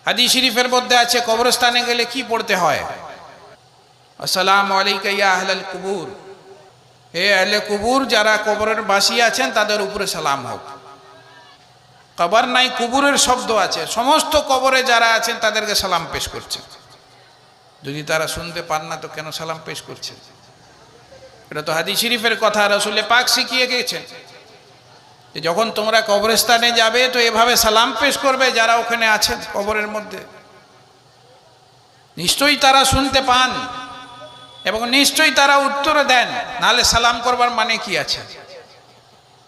হাদিস শরীফের মধ্যে আছে কবরস্থানে গেলে কি পড়তে হয়? আসসালামু আলাইকা ইয়া আহলাল কুবুর, হে আহলে কুবুর, যারা কবরের বাসী আছেন তাদের উপরে সালাম হোক। কবর নাই, কুবুরের শব্দ আছে, সমস্ত কবরে যারা আছেন তাদেরকে সালাম পেশ করছে। যদি তারা শুনতে পান না তো কেন সালাম পেশ করছে? এটা তো হাদিস শরীফের কথা, রাসূল পাক শিখিয়ে গেছেন যে যখন তোমরা কবরস্থানে যাবে তো এভাবে সালাম পেশ করবে যারা ওখানে আছেন কবরের মধ্যে। নিশ্চয়ই তারা শুনতে পান এবং নিশ্চয়ই তারা উত্তর দেন, নাহলে সালাম করবার মানে কি আছে?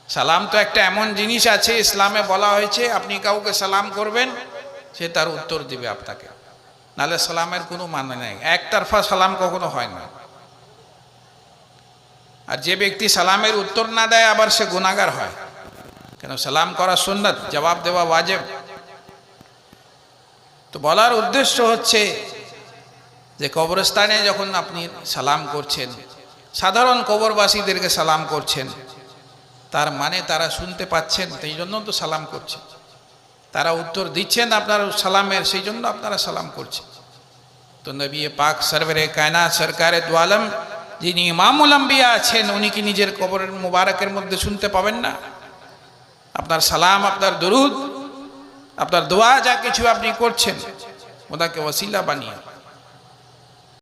সালাম তো একটা এমন জিনিস আছে, ইসলামে বলা হয়েছে আপনি কাউকে সালাম করবেন, সে তার উত্তর দিবে আপনাকে, নাহলে সালামের কোনো মানে নেই। একতরফা সালাম কখনো হয় না। আর যে ব্যক্তি সালামের উত্তর না দেয় আবার সে গুনাহগার হয়, কেন সালাম করা সুন্নাত, জবাব দেওয়া ওয়াজিব। তো বলার উদ্দেশ্য হচ্ছে যে কবরস্থানে যখন আপনি সালাম করছেন, সাধারণ কবরবাসীদেরকে সালাম করছেন, তার মানে তারা শুনতে পাচ্ছেন, সেই জন্য তো সালাম করছেন। তারা উত্তর দিচ্ছেন আপনার সালামের, সেই জন্য আপনারা সালাম করছেন। তো নবী পাক সরওয়ারে কায়নাত সরকারে দু আলম যিনি ইমামুল আম্বিয়া আছেন, উনি কি নিজের কবরের মুবারকের মধ্যে শুনতে পাবেন না? আপনার সালাম, আপনার দরুদ, আপনার দোয়া, যা কিছু আপনি করছেন ওনাকে ওসিলা বানিয়ে